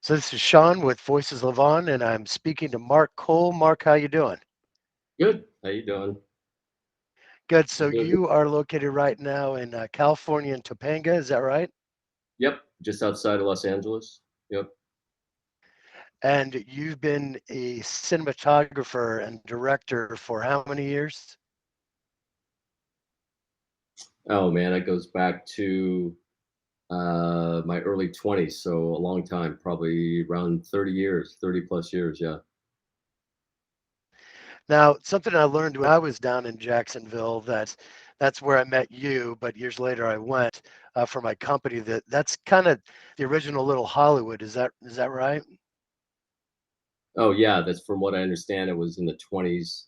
So this is Sean with Voices Live On, and I'm speaking to Mark Kohl. Mark, how you doing? Good. How you doing? Good. So Good. you are located right now in California in Topanga, is that right? Yep. Just outside of Los Angeles. Yep. And you've been a cinematographer and director for how many years? Oh man, that goes back to my early 20s, so a long time, probably around 30 years, 30 plus years. Yeah. Now, something I learned when I was down in Jacksonville that's where I met you, but years later I went for my company. That's kind of the original Little Hollywood. Is that right? Oh yeah, that's from what I understand. It was in the 20s.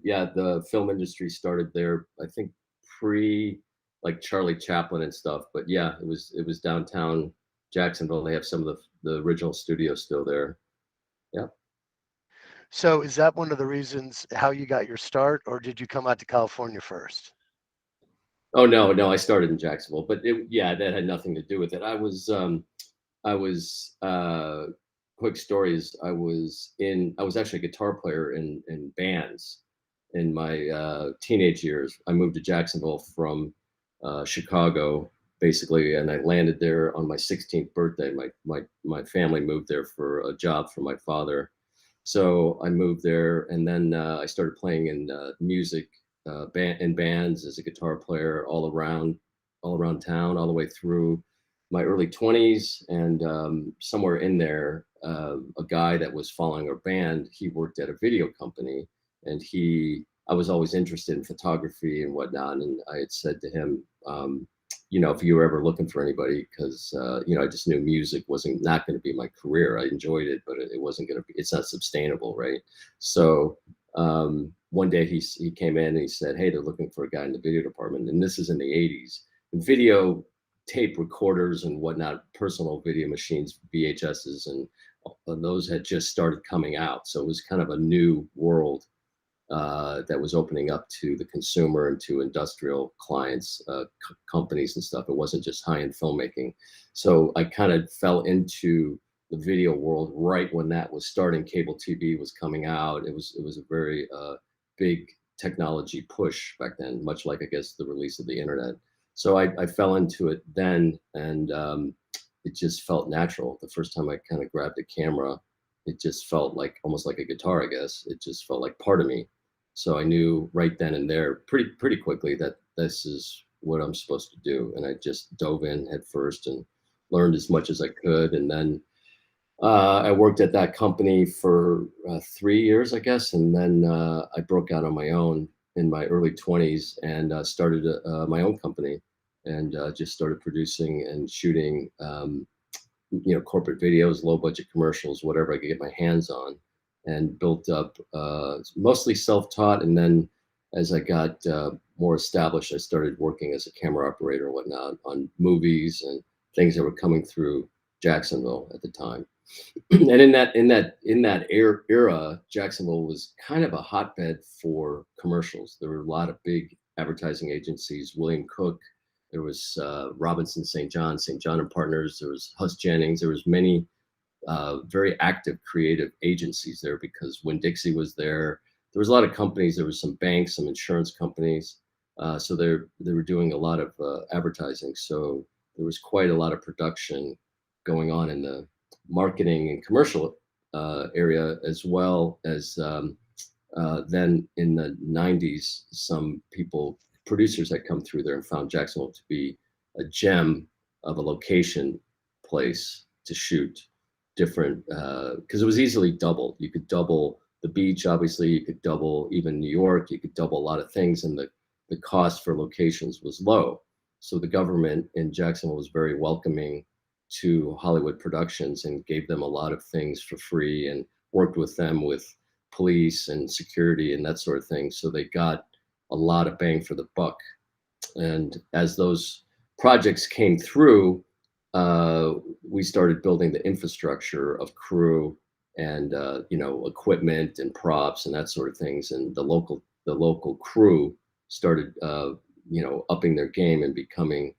Yeah, the film industry started there. I think pre like Charlie Chaplin and stuff. But yeah, it was downtown Jacksonville. They have some of the original studios still there. Yeah. So is that one of the reasons how you got your start, or did you come out to California first? Oh no, no, I started in Jacksonville, but yeah, that had nothing to do with it. I was quick stories. I was actually a guitar player in bands in my teenage years. I moved to Jacksonville from Chicago basically, and I landed there on my 16th birthday. My family moved there for a job for my father, so I moved there, and then I started playing in music in bands as a guitar player all around town, all the way through my early 20s. And somewhere in there, a guy that was following our band, he worked at a video company, and I was always interested in photography and whatnot. And I had said to him, if you were ever looking for anybody, because I just knew music wasn't not going to be my career. I enjoyed it, but it wasn't going to be. It's not sustainable, right? So one day he came in and he said, "Hey, they're looking for a guy in the video department," and this is in the '80s. Video tape recorders and whatnot, personal video machines, VHSs, and those had just started coming out. So it was kind of a new world that was opening up to the consumer and to industrial clients, companies and stuff. It wasn't just high-end filmmaking. So I kind of fell into the video world right when that was starting. Cable TV was coming out. It was a very big technology push back then, much like I guess the release of the internet. So I fell into it then, and it just felt natural. The first time I kind of grabbed a camera, it just felt like almost like a guitar, I guess. It just felt like part of me. So I knew right then and there, pretty quickly, that this is what I'm supposed to do. And I just dove in head first and learned as much as I could. And then I worked at that company for 3 years, I guess, and then I broke out on my own in my early 20s and started my own company, and just started producing and shooting, corporate videos, low budget commercials, whatever I could get my hands on, and built up mostly self taught. And then as I got more established, I started working as a camera operator and whatnot on movies and things that were coming through Jacksonville at the time. And in that era, Jacksonville was kind of a hotbed for commercials. There were a lot of big advertising agencies. William Cook, there was Robinson St. John and Partners. There was Huss Jennings. There was many very active creative agencies there because when Dixie was there, there was a lot of companies. There was some banks, some insurance companies. So they were doing a lot of advertising. So there was quite a lot of production going on in the marketing and commercial area, as well as then in the 90s, some producers had come through there and found Jacksonville to be a gem of a location place to shoot different, because it was easily doubled. You could double the beach, obviously. You could double even New York. You could double a lot of things, and the cost for locations was low. So the government in Jacksonville was very welcoming to Hollywood productions and gave them a lot of things for free and worked with them with police and security and that sort of thing. So they got a lot of bang for the buck. And as those projects came through, we started building the infrastructure of crew and equipment and props and that sort of things. And the local crew started upping their game and becoming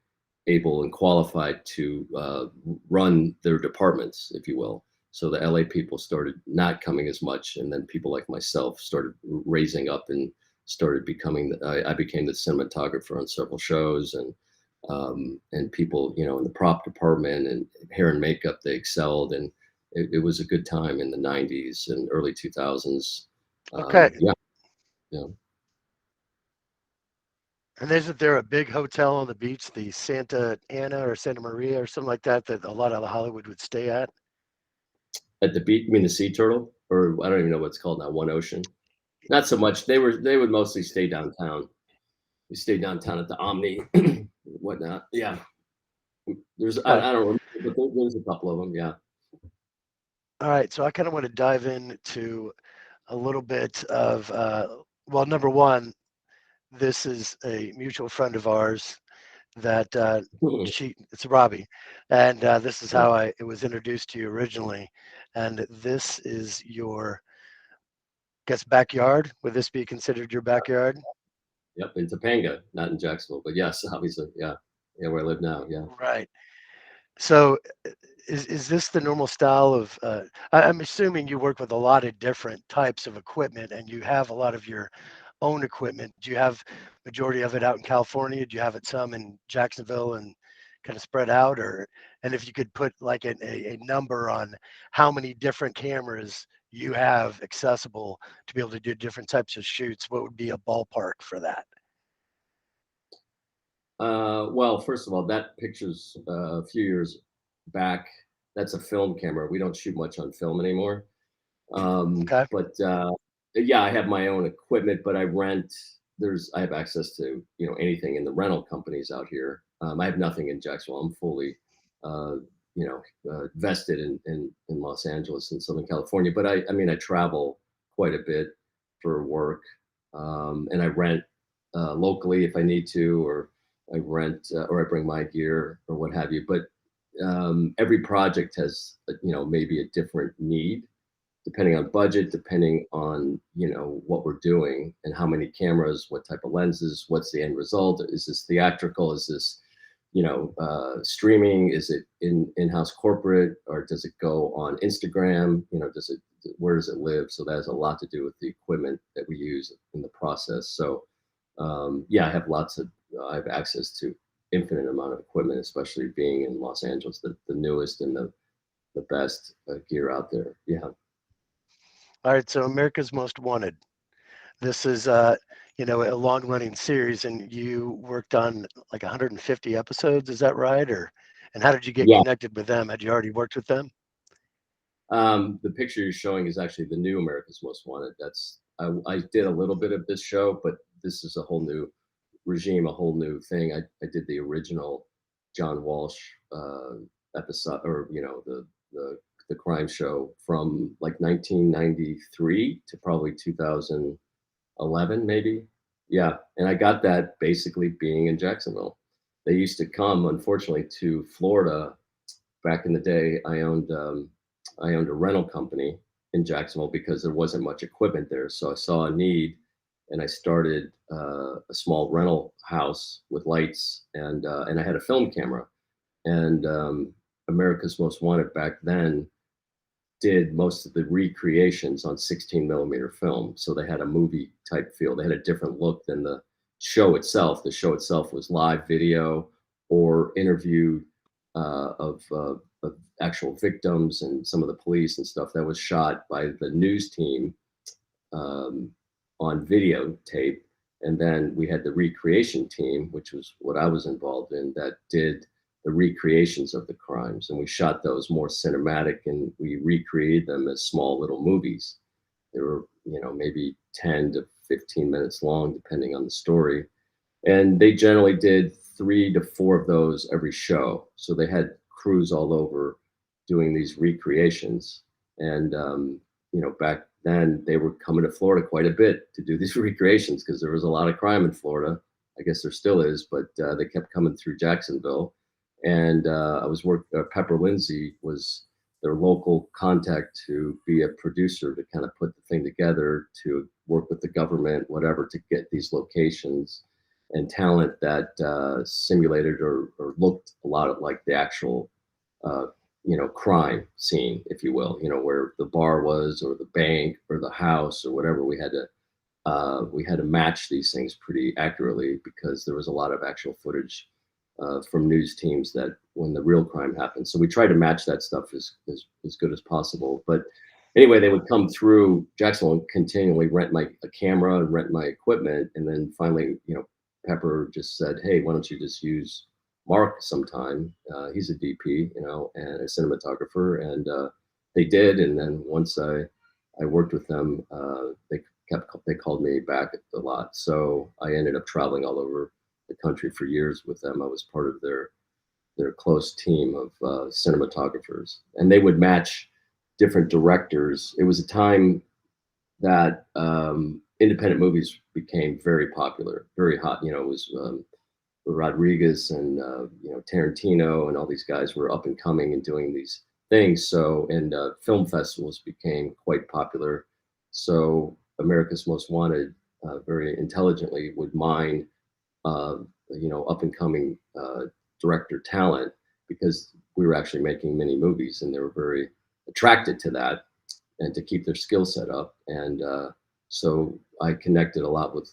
able and qualified to run their departments, if you will. So the LA people started not coming as much, and then people like myself started raising up and started becoming. I became the cinematographer on several shows, and people, you know, in the prop department and hair and makeup, they excelled, and it was a good time in the '90s and early 2000s. Okay. Yeah, yeah. And isn't there a big hotel on the beach, the Santa Ana or Santa Maria or something like that, that a lot of the Hollywood would stay at? At the beach, you mean the Sea Turtle, or I don't even know what it's called now. One Ocean. Not so much. They would mostly stay downtown. We stayed downtown at the Omni, whatnot. Yeah, there's Okay. I don't remember, but there's a couple of them. Yeah. All right. So I kind of want to dive into a little bit of, well, number one, this is a mutual friend of ours that it's Robbie, and this is Yeah. how it was introduced to you originally, and this is your, guess, backyard. Would this be considered your backyard? Yep. In Topanga, not in Jacksonville, but yes, obviously, yeah, yeah, where I live now. Yeah. Right. So is this the normal style of? I'm assuming you work with a lot of different types of equipment, and you have a lot of your own equipment. Do you have majority of it out in California? Do you have it some in Jacksonville and kind of spread out, or and if you could put like a number on how many different cameras you have accessible to be able to do different types of shoots, what would be a ballpark for that? Well, first of all, that picture's a few years back. That's a film camera. We don't shoot much on film anymore. Okay. But yeah, I have my own equipment, but I rent. I have access to, you know, anything in the rental companies out here. I have nothing in Jacksonville. I'm fully, uh, vested in Los Angeles and Southern California. But I mean, I travel quite a bit for work, and I rent locally if I need to, or I rent or I bring my gear or what have you. But every project has, maybe a different need depending on budget, depending on, what we're doing and how many cameras, what type of lenses, what's the end result. Is this theatrical? Is this, streaming? Is it in-house corporate, or does it go on Instagram? Where does it live? So that has a lot to do with the equipment that we use in the process. So yeah, I have access to infinite amount of equipment, especially being in Los Angeles, the newest and the best gear out there. Yeah. All right. So America's Most Wanted. This is a long running series, and you worked on like 150 episodes. Is that right? Or and how did you get Yeah. connected with them? Had you already worked with them? The picture you're showing is actually the new America's Most Wanted. I did a little bit of this show, but this is a whole new regime, a whole new thing. I did the original John Walsh episode, or the crime show from like 1993 to probably 2011, maybe. Yeah, and I got that basically being in Jacksonville. They used to come, unfortunately, to Florida. Back in the day, I owned a rental company in Jacksonville because there wasn't much equipment there. So I saw a need, and I started a small rental house with lights, and I had a film camera. And America's Most Wanted back then did most of the recreations on 16 millimeter film. So they had a movie type feel. They had a different look than the show itself. The show itself was live video or interview of actual victims and some of the police and stuff that was shot by the news team um, on videotape. And then we had the recreation team, which was what I was involved in, that did the recreations of the crimes. And we shot those more cinematic, and we recreated them as small little movies. They were, maybe 10 to 15 minutes long, depending on the story. And they generally did 3 to 4 of those every show. So they had crews all over doing these recreations. And, back then they were coming to Florida quite a bit to do these recreations because there was a lot of crime in Florida. I guess there still is, but they kept coming through Jacksonville. And Pepper Lindsay was their local contact to be a producer to kind of put the thing together, to work with the government, whatever, to get these locations. and talent that simulated or looked a lot like the actual, uh, crime scene, if you will. Where the bar was, or the bank, or the house, or whatever. We had to match these things pretty accurately because there was a lot of actual footage from news teams that when the real crime happened. So we tried to match that stuff as good as possible. But anyway, they would come through Jacksonville and continually rent my a camera and rent my equipment. And then finally, Pepper just said, "Hey, why don't you just use Mark sometime? He's a DP, and a cinematographer." And they did. And then once I worked with them, they called me back a lot. So I ended up traveling all over the country for years with them. I was part of their close team of cinematographers, and they would match different directors. It was a time that independent movies became very popular, very hot. It was Rodriguez and Tarantino and all these guys were up and coming and doing these things. So and film festivals became quite popular. So America's Most Wanted very intelligently would mine up and coming director talent because we were actually making many movies and they were very attracted to that and to keep their skill set up. And so I connected a lot with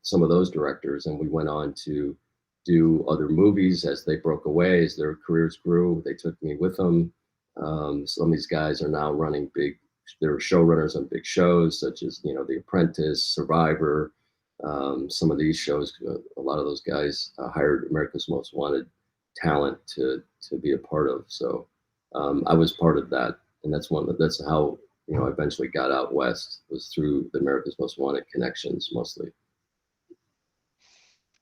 some of those directors, and we went on to do other movies as they broke away, as their careers grew. They took me with them. Some of these guys are now running big. They're showrunners on big shows such as The Apprentice, Survivor. Some of these shows, a lot of those guys hired America's Most Wanted talent to be a part of. So I was part of that, and that's how I eventually got out west, was through the America's Most Wanted connections mostly.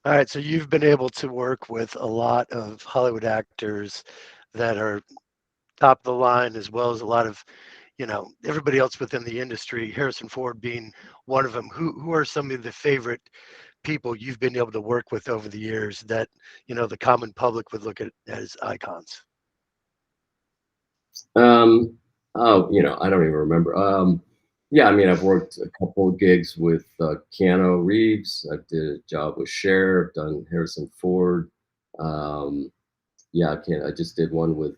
All right, so you've been able to work with a lot of Hollywood actors that are top of the line, as well as a lot of, everybody else within the industry, Harrison Ford being one of them. Who are some of the favorite people you've been able to work with over the years that, the common public would look at as icons? Um, oh, I don't even remember. Yeah, I mean, I've worked a couple of gigs with Keanu Reeves. I did a job with Cher. I've done Harrison Ford. Um, yeah, I just did one with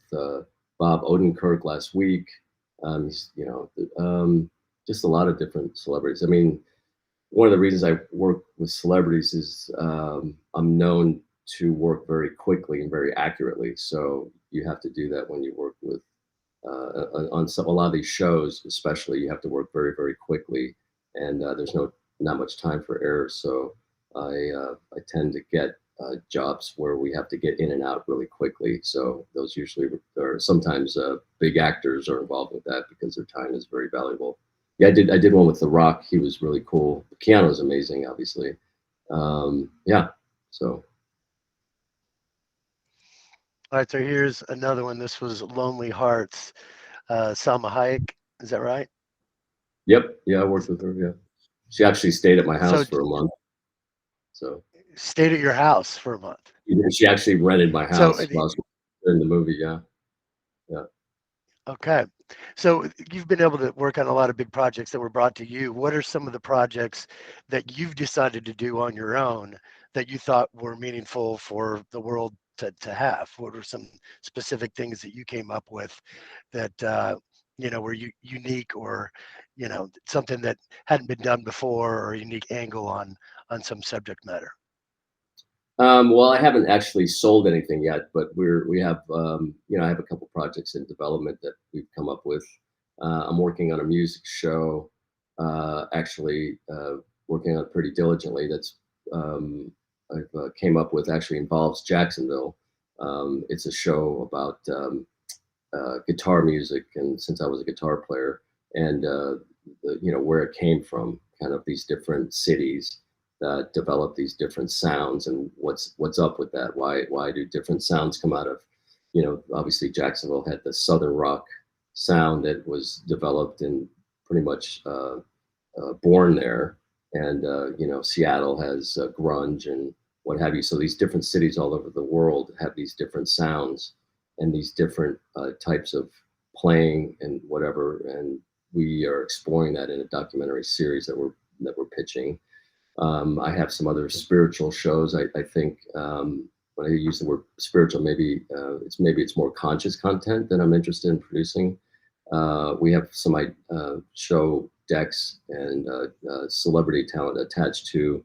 Bob Odenkirk last week. Just a lot of different celebrities. I mean, one of the reasons I work with celebrities is I'm known to work very quickly and very accurately. So you have to do that when you work with on a lot of these shows, especially. You have to work very, very quickly, and there's not much time for error. So I tend to get jobs where we have to get in and out really quickly. So those usually are sometimes big actors are involved with that because their time is very valuable. Yeah, I did one with The Rock. He was really cool. Keanu's amazing, obviously. Yeah, so. All right, so here's another one. This was Lonely Hearts. Salma Hayek, is that right? Yep, yeah, I worked with her. Yeah, she actually stayed at my house So for a month. So stayed at your house for a month. she actually rented my So house while I was in the movie. Yeah, yeah. okay. So you've been able to work on a lot of big projects that were brought to you. What are some of the projects that you've decided to do on your own that you thought were meaningful for the world to have? What were some specific things that you came up with that were unique, or something that hadn't been done before, or a unique angle on some subject matter? Well, I haven't actually sold anything yet, but we have I have a couple projects in development that we've come up with. I'm working on a music show, actually working on it pretty diligently. That's I've came up with, actually involves Jacksonville. It's a show about guitar music, and since I was a guitar player, and where it came from, kind of these different cities that develop these different sounds, and what's up with that. Why do different sounds come out of, obviously Jacksonville had the southern rock sound that was developed and pretty much born there, and Seattle has grunge and what have you. So these different cities all over the world have these different sounds and these different types of playing and whatever. And we are exploring that in a documentary series that we're pitching. I have some other spiritual shows. I think when I use the word spiritual, maybe it's more conscious content that I'm interested in producing. We have some show decks and celebrity talent attached to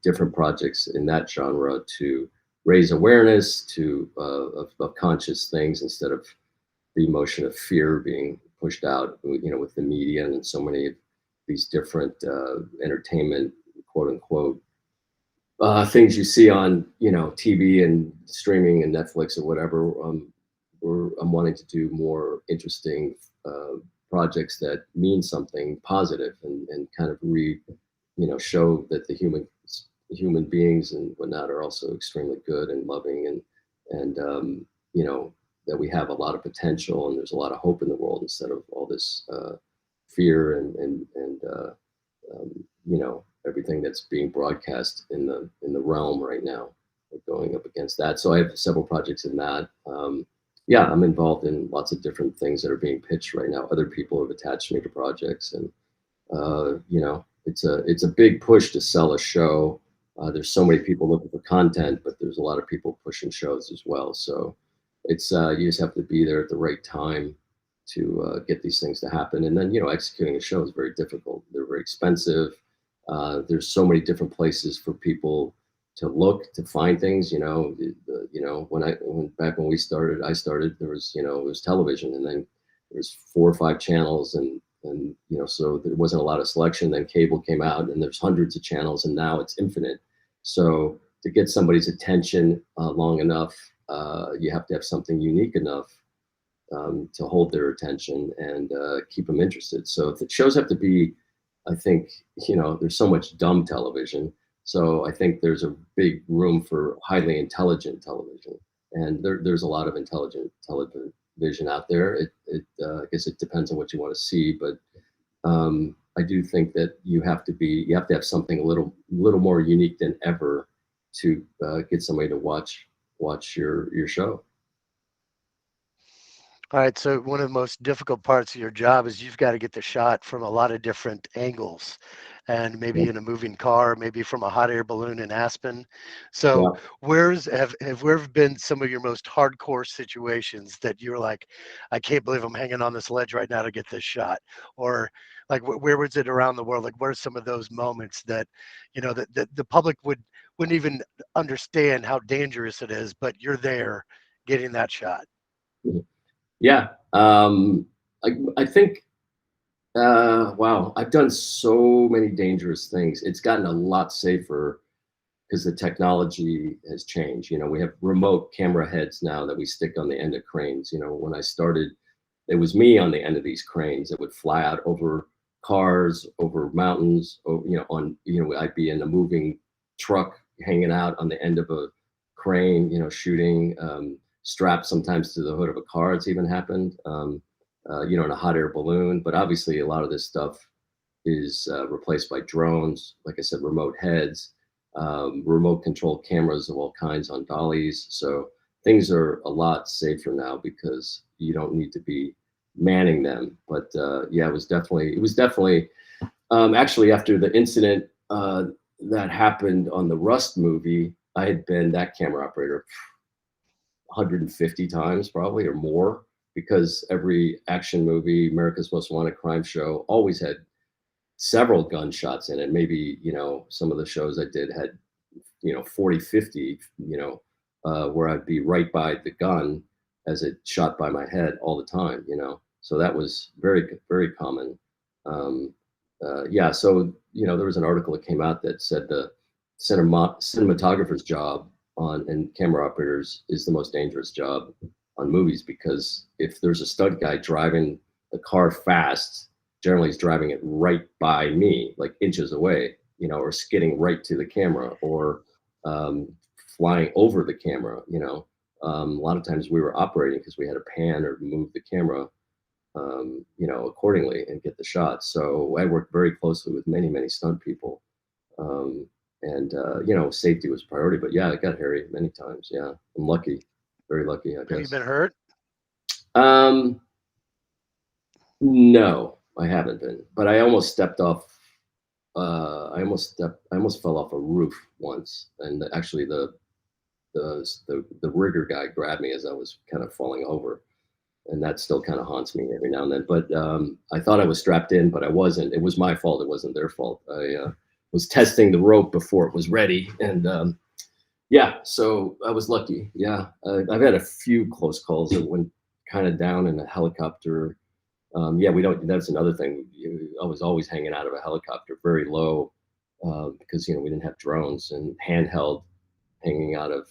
different projects in that genre to raise awareness of conscious things instead of the emotion of fear being pushed out, with the media and so many of these different entertainment, quote unquote, things you see on, TV and streaming and Netflix or whatever. I'm wanting to do more interesting uh, projects that mean something positive and kind of show that the human beings and whatnot are also extremely good and loving and you know that we have a lot of potential and there's a lot of hope in the world instead of all this fear and everything that's being broadcast in the realm right now. We're going up against that, so I have several projects in that. Yeah, I'm involved in lots of different things that are being pitched right now. Other people have attached me to projects, and it's a big push to sell a show. There's so many people looking for content, but there's a lot of people pushing shows as well. So it's you just have to be there at the right time to get these things to happen. And then executing a show is very difficult. They're very expensive. There's so many different places for people to look to find things. Back when I started, there was it was television, and then there's 4 or 5 channels, and so there wasn't a lot of selection. Then cable came out, and there's hundreds of channels, and now it's infinite. So to get somebody's attention long enough, you have to have something unique enough to hold their attention and keep them interested. So the shows have to be, I think, there's so much dumb television. So I think there's a big room for highly intelligent television, and there's a lot of intelligent television out there. I guess it depends on what you want to see, but I do think that you have to have something a little more unique than ever to get somebody to watch your show. All right, so one of the most difficult parts of your job is you've got to get the shot from a lot of different angles, and maybe in a moving car, maybe from a hot air balloon in Aspen. So, Yeah. where have been some of your most hardcore situations that you're like, I can't believe I'm hanging on this ledge right now to get this shot, or like where was it around the world? Like, what are some of those moments that, that the public wouldn't even understand how dangerous it is, but you're there getting that shot? Yeah. I think, wow, I've done so many dangerous things. It's gotten a lot safer because the technology has changed. We have remote camera heads now that we stick on the end of cranes. When I started, it was me on the end of these cranes that would fly out over cars, over mountains, I'd be in a moving truck hanging out on the end of a crane, shooting, strapped sometimes to the hood of a car. It's even happened, in a hot air balloon. But obviously, a lot of this stuff is replaced by drones. Like I said, remote heads, remote control cameras of all kinds on dollies. So things are a lot safer now because you don't need to be manning them. But yeah, it was definitely actually after the incident that happened on the Rust movie. I had been that camera operator 150 times probably or more because every action movie, America's Most Wanted crime show, always had several gunshots in it. Maybe, some of the shows I did had, 40, 50, where I'd be right by the gun as it shot by my head all the time. So that was very, very common. Um, yeah. So, there was an article that came out that said the cinematographer's job and camera operators is the most dangerous job on movies because if there's a stunt guy driving the car fast, generally he's driving it right by me, like inches away, or skidding right to the camera or um, flying over the camera. A lot of times we were operating because we had to pan or move the camera, accordingly and get the shot. So I worked very closely with many, many stunt people. Um, and, safety was a priority, but yeah, it got hairy many times. Yeah. I'm lucky, very lucky, I Have you guess. been hurt? Um, no, I haven't been, but I almost stepped off. I almost fell off a roof once, and actually the rigger guy grabbed me as I was kind of falling over, and that still kind of haunts me every now and then. But I thought I was strapped in, but I wasn't. It was my fault. It wasn't their fault. I was testing the rope before it was ready, and yeah, so I was lucky. Yeah, I've had a few close calls that went kind of down in a helicopter. Yeah, we don't. That's another thing. I was always hanging out of a helicopter, very low, because we didn't have drones, and handheld, hanging out of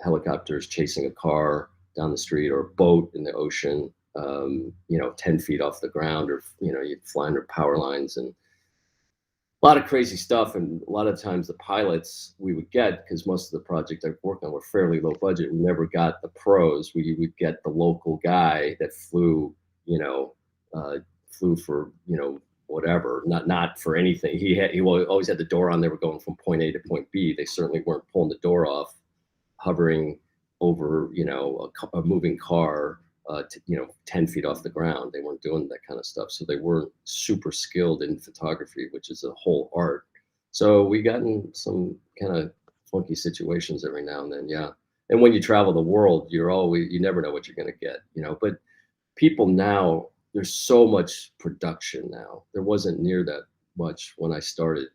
helicopters, chasing a car down the street or a boat in the ocean. 10 feet off the ground, or you fly under power lines, and a lot of crazy stuff. And a lot of times the pilots we would get, because most of the projects I've worked on were fairly low budget, we never got the pros. We would get the local guy that flew, you know uh, flew for whatever, not for anything. He always had the door on. They were going from point A to point B. They certainly weren't pulling the door off, hovering over a moving car, 10 feet off the ground. They weren't doing that kind of stuff, so they weren't super skilled in photography, which is a whole art. So we got in some kind of funky situations every now and then. Yeah. And when you travel the world, you never know what you're going to get. But people now, there's so much production now. There wasn't near that much when I started,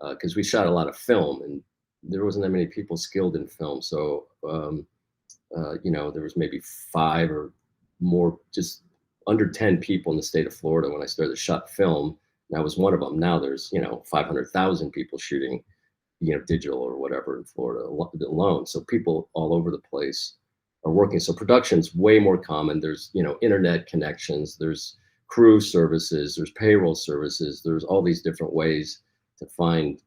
because we shot a lot of film, and there wasn't that many people skilled in film. So there was maybe five or more, just under 10 people in the state of Florida when I started to shot film. And I was one of them. Now there's 500,000 people shooting digital or whatever in Florida alone. So people all over the place are working. So production's way more common. There's internet connections. There's crew services. There's payroll services. There's all these different ways to find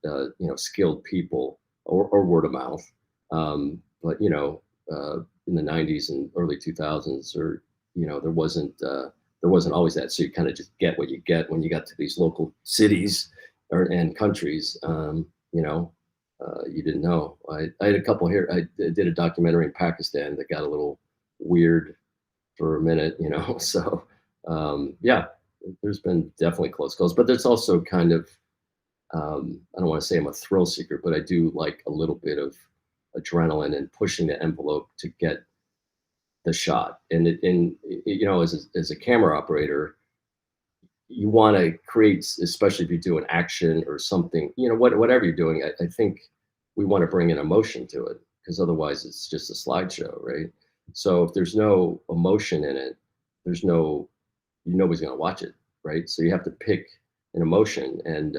skilled people, or word of mouth. But in the 90s and early 2000s, or there wasn't always that. So you kind of just get what you get when you got to these local cities and countries. You didn't know. I had a couple here. I did a documentary in Pakistan that got a little weird for a minute. So yeah, there's been definitely close calls, but there's also kind of, I don't want to say I'm a thrill seeker, but I do like a little bit of adrenaline and pushing the envelope to get the shot. As a camera operator, you want to create, especially if you do an action or something, whatever you're doing. I think we want to bring an emotion to it, because otherwise it's just a slideshow, right? So if there's no emotion in it, nobody's going to watch it, right? So you have to pick an emotion, and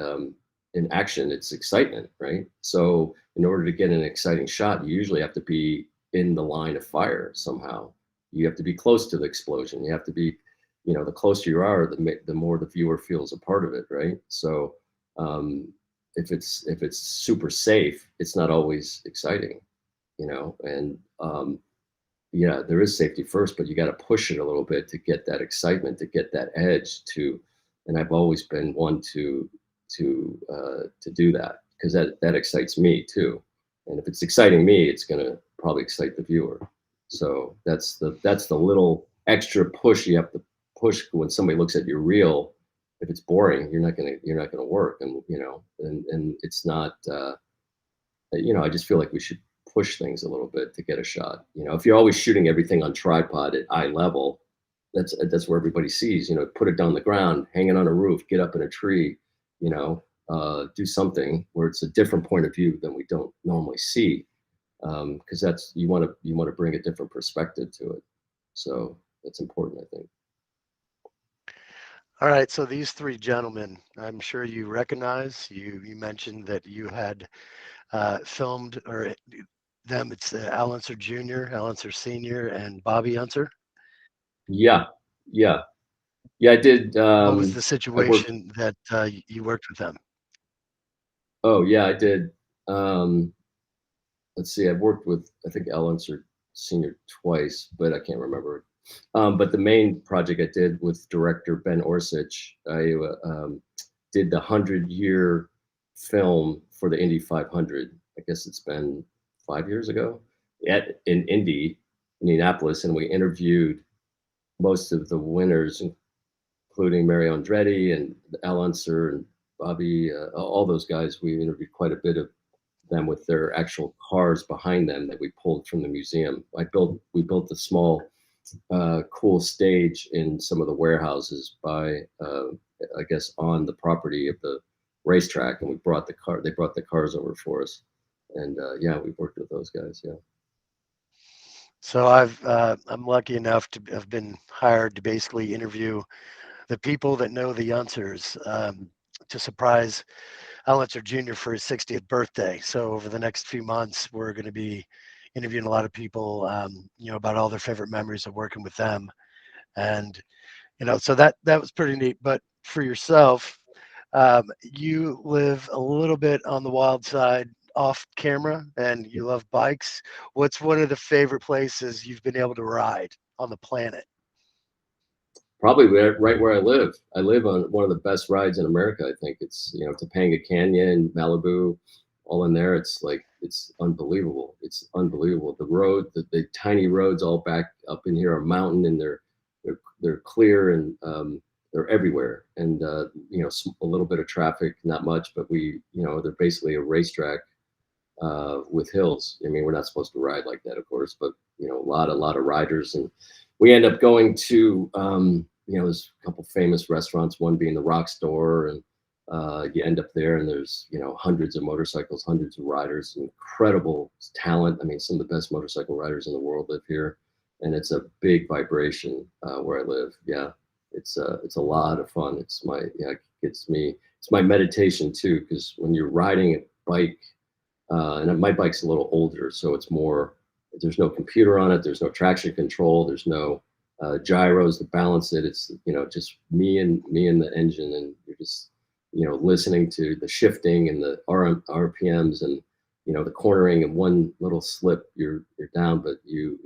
in action, it's excitement, right? So in order to get an exciting shot, you usually have to be in the line of fire somehow. You have to be close to the explosion. You have to be, the closer you are, the more the viewer feels a part of it, right? So if it's super safe, it's not always exciting, and yeah, there is safety first, but you got to push it a little bit to get that excitement, to get that edge to. And I've always been one to do that, because that excites me too. And if it's exciting me, it's going to probably excite the viewer. So that's the little extra push you have to push when somebody looks at your reel. If it's boring, you're not gonna work. And it's not. I just feel like we should push things a little bit to get a shot. If you're always shooting everything on tripod at eye level, that's where everybody sees. Put it down the ground, hang it on a roof, get up in a tree. Do something where it's a different point of view than we don't normally see, because that's you want to bring a different perspective to it. So that's important, I think. All right, so these three gentlemen, I'm sure you recognize. You mentioned that you had filmed or them. It's Al Unser Jr., Al Unser Sr., and Bobby Unser. Yeah, yeah, yeah. I did. What was the I worked. situation that you worked with them? Oh yeah, I did. Um, let's see. I've worked with, I think, Al Unser Senior twice, but I can't remember. But the main project I did with director Ben Orsich, I did the 100-year film for the Indy 500. I guess it's been 5 years ago, in Indy, Indianapolis, and we interviewed most of the winners, including Mario Andretti and Al Unser, Bobby, all those guys. We interviewed quite a bit of them with their actual cars behind them that we pulled from the museum. We built a small, cool stage in some of the warehouses by, I guess, on the property of the racetrack, and They brought the cars over for us, and yeah, we worked with those guys. Yeah. So I'm lucky enough to have been hired to basically interview the people that know the Yunsers to surprise Alancer Jr. for his 60th birthday. So over the next few months, we're going to be interviewing a lot of people, about all their favorite memories of working with them, and so that was pretty neat. But for yourself, you live a little bit on the wild side off camera, and you love bikes. What's one of the favorite places you've been able to ride on the planet? Probably right where I live. I live on one of the best rides in America. I think it's, Topanga Canyon, Malibu, all in there. It's like, it's unbelievable. It's unbelievable. The tiny roads all back up in here are mountain, and they're clear, and they're everywhere. And a little bit of traffic, not much, but they're basically a racetrack with hills. I mean, we're not supposed to ride like that, of course, but a lot of riders, and we end up going to there's a couple famous restaurants, one being the Rock Store, and you end up there, and there's hundreds of motorcycles, hundreds of riders, incredible talent. I mean, some of the best motorcycle riders in the world live here, and it's a big vibration where I live. Yeah, it's a lot of fun. It's my meditation too, because when you're riding a bike, and my bike's a little older, so it's more, there's no computer on it, there's no traction control, there's no gyros to balance it. It's just me and the engine, and you're just listening to the shifting and the RPMs, and the cornering, and one little slip, you're down. But you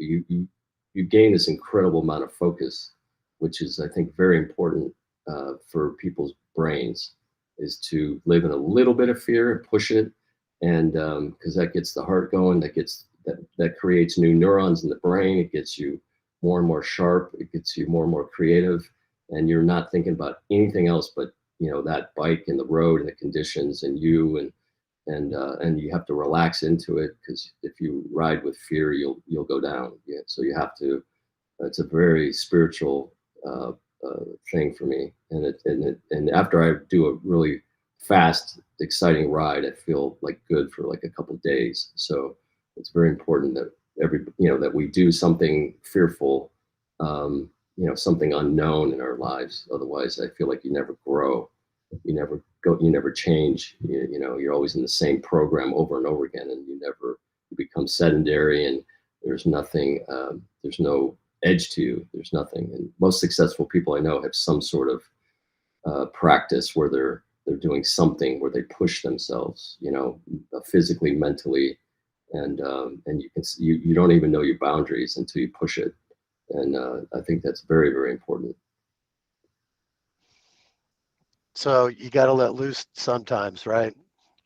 gain this incredible amount of focus, which is, I think, very important for people's brains, is to live in a little bit of fear and push it, and because that gets the heart going, that creates new neurons in the brain. It gets you more and more sharp. It gets you more and more creative, and you're not thinking about anything else but that bike and the road and the conditions and you, and you have to relax into it, because if you ride with fear, you'll go down. Yeah, so you have to. It's a very spiritual thing for me, and after I do a really fast, exciting ride, I feel like good for like a couple of days. So it's very important that that we do something fearful, something unknown in our lives. Otherwise, I feel like you never grow, you never change. You're always in the same program over and over again, and you become sedentary, and there's nothing, there's no edge to you. There's nothing. And most successful people I know have some sort of practice where they're doing something where they push themselves, physically, mentally, and you don't even know your boundaries until you push it. And I think that's very, very important. So you got to let loose sometimes, right?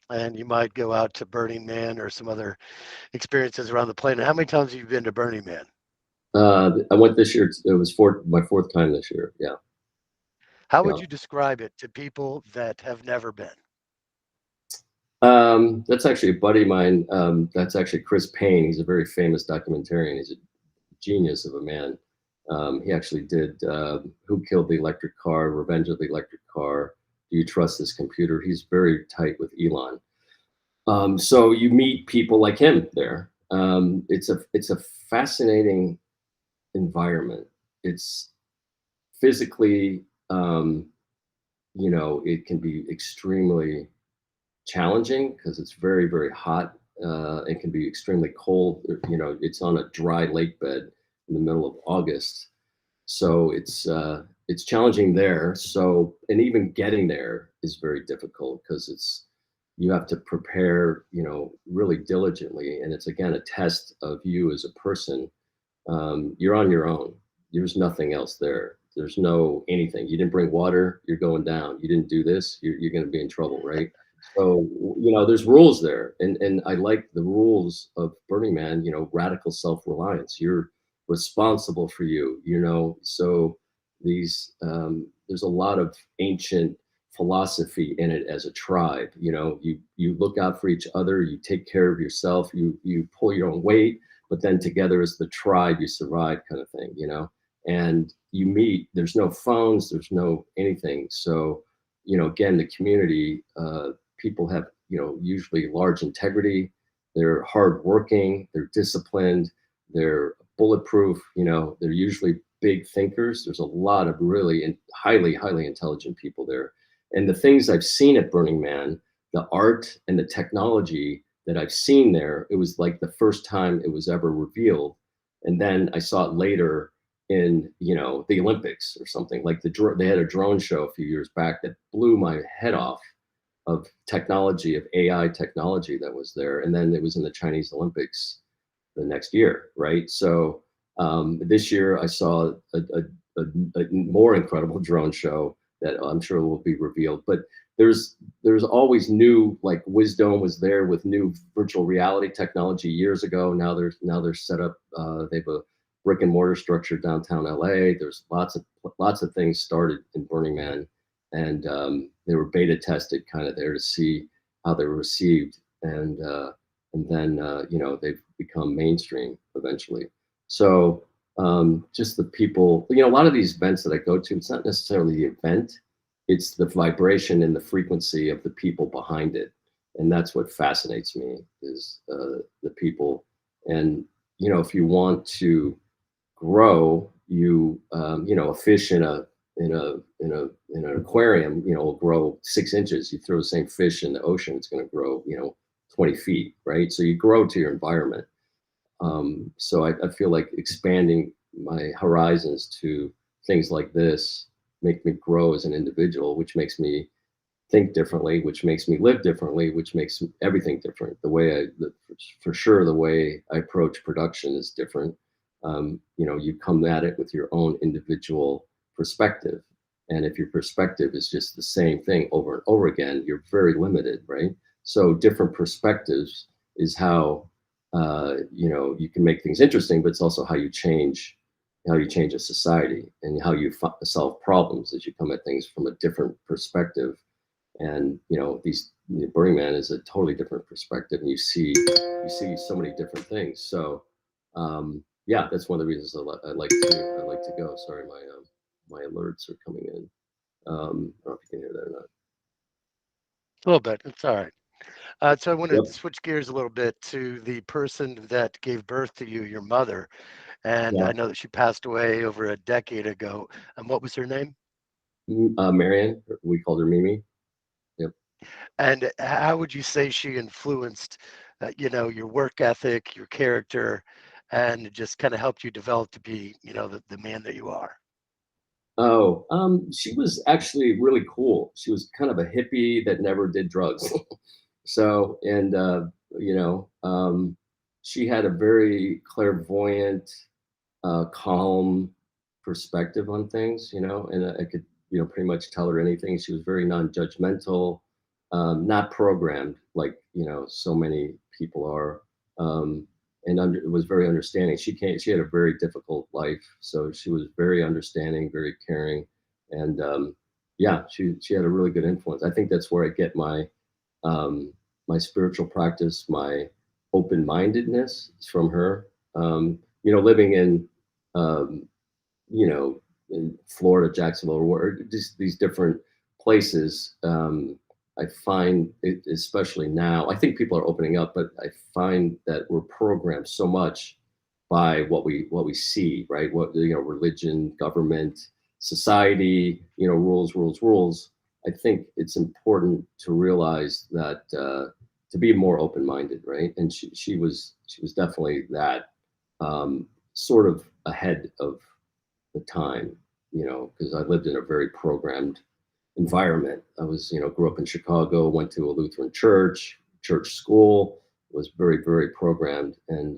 And you might go out to Burning Man or some other experiences around the planet. How many times have you been to Burning Man? I went this year. It was my fourth time this year. Yeah. How Yeah. would you describe it to people that have never been? That's actually a buddy of mine. That's actually Chris Payne. He's a very famous documentarian. He's a genius of a man. He actually did Who Killed the Electric Car, Revenge of the Electric Car, Do You Trust This Computer? He's very tight with Elon. So you meet people like him there. It's a fascinating environment. It's physically, it can be extremely challenging because it's very, very hot. It can be extremely cold. It's on a dry lake bed in the middle of August, so it's challenging there. So, and even getting there is very difficult because you have to prepare, really diligently, and it's again a test of you as a person. You're on your own. There's nothing else there. There's no anything. You didn't bring water, you're going down. You didn't do this, you're going to be in trouble, right? So, there's rules there. And I like the rules of Burning Man, radical self-reliance. You're responsible for you, so there's a lot of ancient philosophy in it as a tribe. You know, you look out for each other, you take care of yourself, you pull your own weight, but then together as the tribe you survive, kind of thing. You know, and you meet. There's no phones, there's no anything. So, you know, again, the community, people have, you know, usually large integrity. They're hardworking, they're disciplined, they're bulletproof. You know, they're usually big thinkers. There's a lot of really highly intelligent people there. And the things I've seen at Burning Man, the art and the technology that I've seen there, it was like the first time it was ever revealed. And then I saw it later in, you know, the Olympics or something. Like they had a drone show a few years back that blew my head off, of technology, of AI technology that was there. And then it was in the Chinese Olympics the next year, right? So this year I saw a more incredible drone show that I'm sure will be revealed. But there's always new, like Wisdom was there with new virtual reality technology years ago. Now they're set up. They have a brick and mortar structure downtown LA. There's lots of things started in Burning Man, and they were beta tested kind of there to see how they were received, and then you know, they've become mainstream eventually. So just the people, you know, a lot of these events that I go to, it's not necessarily the event, it's the vibration and the frequency of the people behind it, and that's what fascinates me, is the people. And you know, if you want to grow, you know, a fish in an aquarium, you know, will grow 6 inches. You throw the same fish in the ocean, it's going to grow, you know, 20 feet, right? So you grow to your environment. So I feel like expanding my horizons to things like this make me grow as an individual, which makes me think differently, which makes me live differently, which makes everything different. For sure, the way I approach production is different. You know, you come at it with your own individual perspective. And if your perspective is just the same thing over and over again, you're very limited, right? So different perspectives is how, you know, you can make things interesting, but it's also how you change a society, and how you solve problems as you come at things from a different perspective. And you know, Burning Man is a totally different perspective, and you see so many different things. So yeah, that's one of the reasons I like to go. Sorry, my alerts are coming in. I don't know if you can hear that or not. A little bit. It's all right. So I want to Yep. switch gears a little bit to the person that gave birth to you, your mother. And Yeah. I know that she passed away over a decade ago. And what was her name? Marion, we called her Mimi. Yep. And how would you say she influenced, you know, your work ethic, your character, and just kind of helped you develop to be, you know, the man that you are? Oh, she was actually really cool. She was kind of a hippie that never did drugs. So, and you know, she had a very clairvoyant, calm perspective on things, you know, and I could, you know, pretty much tell her anything. She was very non-judgmental, not programmed like, you know, so many people are, and was very understanding. She had a very difficult life, so she was very understanding, very caring, and yeah, she had a really good influence. I think that's where I get um, my spiritual practice, my open-mindedness is from her. You know, living in um, you know, in Florida, Jacksonville, or these different places, I find it, especially now, I think people are opening up, but I find that we're programmed so much by what we see, right? What, you know, religion, government, society, you know, rules. I think it's important to realize that to be more open-minded, right? And she was definitely that, sort of ahead of the time, you know, because I lived in a very programmed environment. I was, you know, grew up in Chicago, went to a Lutheran church school, was very programmed, and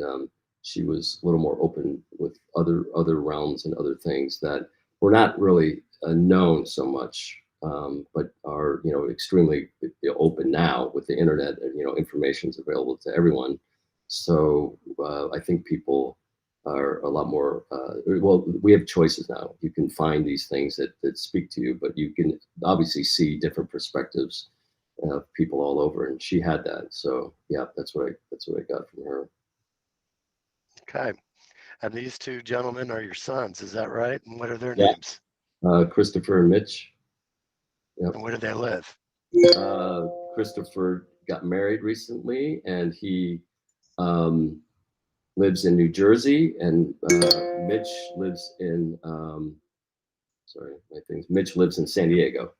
she was a little more open with other realms and other things that were not really known so much, but are, you know, extremely open now with the internet, and you know, information is available to everyone. So I think people are a lot more. Well, we have choices now. You can find these things that speak to you, but you can obviously see different perspectives of people all over, and she had that. So yeah, that's what I got from her. Okay. And these two gentlemen are your sons, is that right? And what are their Yeah, names? Christopher and Mitch. Yep. And where do they live? Christopher got married recently, and he um, lives in New Jersey, and Mitch lives in sorry, my things. Mitch lives in San Diego.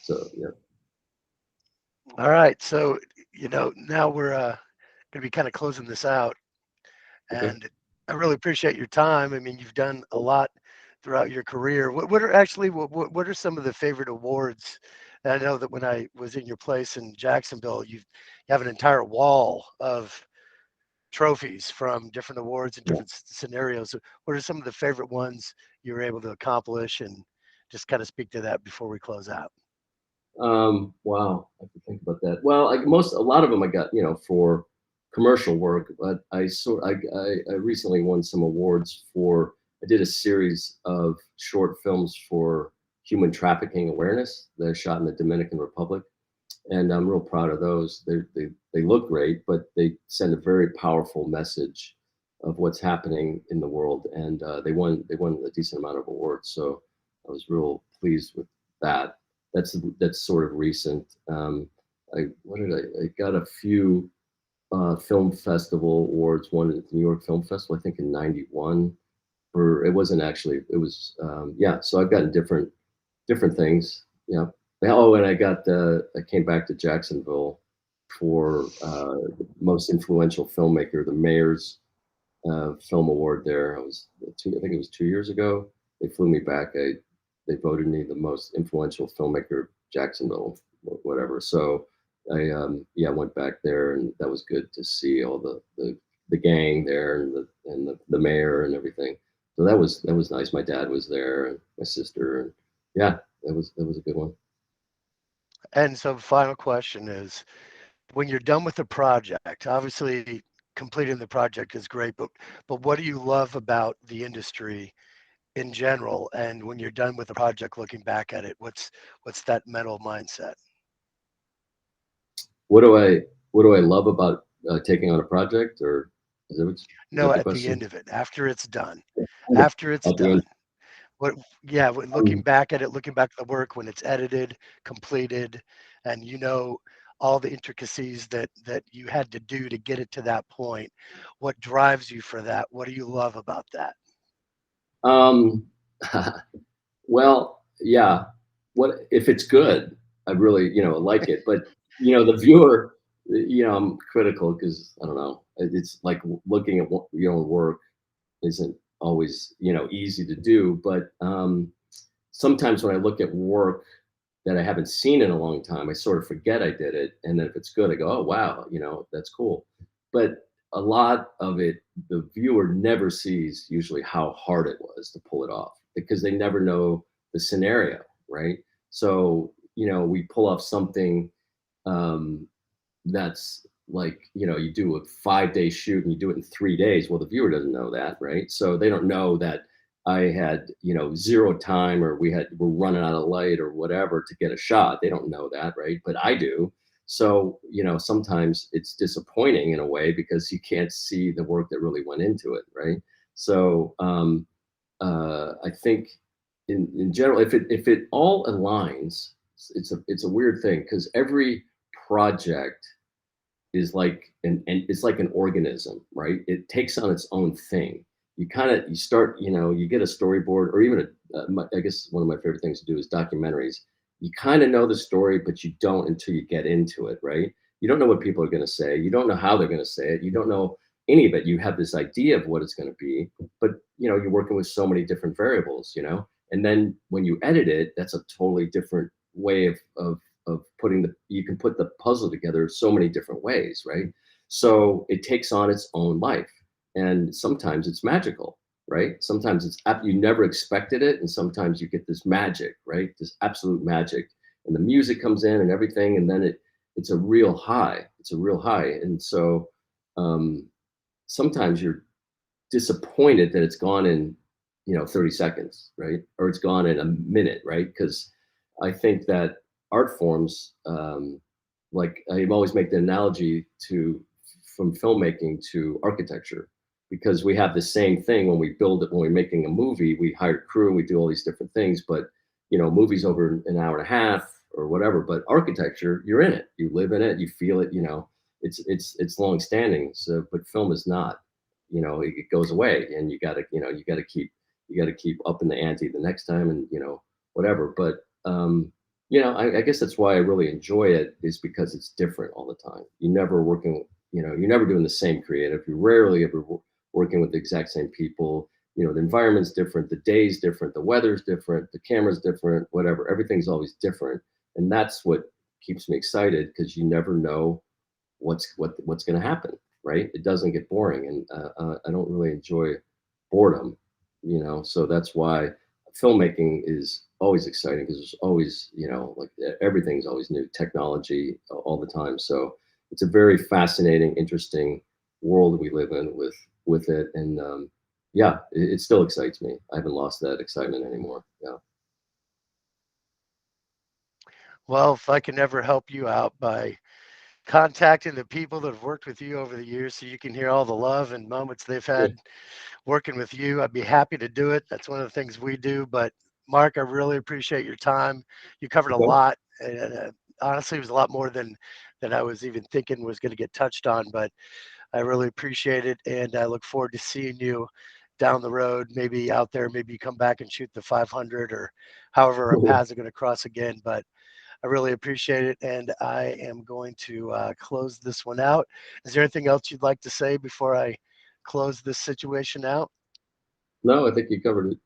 So yeah, All right. So, now we're going to be kind of closing this out. okay. And I really appreciate your time. I mean, you've done a lot throughout your career. What are actually what are some of the favorite awards? And I know that when I was in your place in Jacksonville, you have an entire wall of trophies from different awards and Yeah. different scenarios. What are some of the favorite ones you were able to accomplish? And just kind of speak to that before we close out. Wow, I have to think about that. Well, a lot of them I got, for commercial work, but I recently won some awards for. I did a series of short films for human trafficking awareness that I shot in the Dominican Republic, and I'm real proud of those. They look great, but they send a very powerful message of what's happening in the world, and they won a decent amount of awards. So I was real pleased with that. That's sort of recent. I got a few film festival awards. One at the New York Film Festival, I think in '91. For it wasn't actually. It was yeah. So I've gotten different things. Yeah. Oh, and I came back to Jacksonville for most influential filmmaker, the mayor's film award there. I think it was 2 years ago. They flew me back. They voted me the most influential filmmaker, Jacksonville, whatever. So I went back there, and that was good to see all the gang there, and the mayor and everything. So that was nice. My dad was there, and my sister, and yeah, that was a good one. And so, final question is, when you're done with the project, obviously completing the project is great, but what do you love about the industry in general? And when you're done with the project, looking back at it, what's that mental mindset? What do I what do I love about taking on a project, or is No, that the at the question? end of it, after it's done, after it's At the end, done. What, yeah, looking um, back at it, looking back at the work when it's edited, completed, and all the intricacies that you had to do to get it to that point. What drives you for that? What do you love about that? um, well, yeah. What if it's good? I really, like it. But the viewer, I'm critical because I don't know. It's like looking at your own work isn't always, easy to do. But sometimes when I look at work that I haven't seen in a long time, I sort of forget I did it. And then if it's good, I go, oh, wow, that's cool. But a lot of it, the viewer never sees usually how hard it was to pull it off because they never know the scenario, right? So, we pull off something um, that's like you do a 5 day shoot and you do it in 3 days. Well, the viewer doesn't know that, right? So they don't know that I had zero time, or we're running out of light or whatever to get a shot. They don't know that, right? But I do. So sometimes it's disappointing in a way because you can't see the work that really went into it, right? So I think in general, if it all aligns, it's a weird thing because every project is like and it's like an organism, right? It takes on its own thing. You start, you get a storyboard, or even I guess one of my favorite things to do is documentaries. You kind of know the story, but you don't until you get into it, right? You don't know what people are going to say. You don't know how they're going to say it. You don't know any of it. You have this idea of what it's going to be, but you're working with so many different variables, and then when you edit it, that's a totally different way of putting you can put the puzzle together so many different ways, right? So it takes on its own life, and sometimes it's magical, right? Sometimes you never expected it, and sometimes you get this magic, right? This absolute magic, and the music comes in and everything, and then it's a real high. It's a real high, and so um, sometimes you're disappointed that it's gone in, 30 seconds, right? Or it's gone in a minute, right? Because I think that art forms, like I always make the analogy to from filmmaking to architecture, because we have the same thing when we build it. When we're making a movie, we hire crew and we do all these different things, but movies over an hour and a half or whatever. But architecture, you're in it, you live in it, you feel it. It's long standing. So, but film is not. It goes away, and you got to keep up in the ante the next time, and whatever. But I guess that's why I really enjoy it, is because it's different all the time. You never working, you're never doing the same creative. You're rarely ever working with the exact same people. The environment's different, the day's different, the weather's different, the camera's different, whatever. Everything's always different, and that's what keeps me excited, because you never know what's going to happen, right? It doesn't get boring, and I don't really enjoy boredom, so that's why filmmaking is always exciting, because there's always, like, everything's always new technology all the time. So it's a very fascinating, interesting world we live in with it. And yeah, it still excites me. I haven't lost that excitement anymore. Yeah. Well, if I can ever help you out by contacting the people that have worked with you over the years so you can hear all the love and moments they've Yeah. had working with you, I'd be happy to do it. That's one of the things we do. But Mark, I really appreciate your time. You covered a Okay. lot, and honestly, it was a lot more than I was even thinking was going to get touched on. But I really appreciate it, and I look forward to seeing you down the road, maybe out there, maybe you come back and shoot the 500, or however our paths are going to cross again. But I really appreciate it, and I am going to close this one out. Is there anything else you'd like to say before I close this situation out? No, I think you covered it.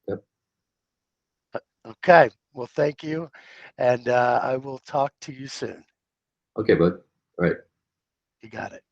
Yep. Okay. Well, thank you, and I will talk to you soon. Okay, bud. All right. You got it.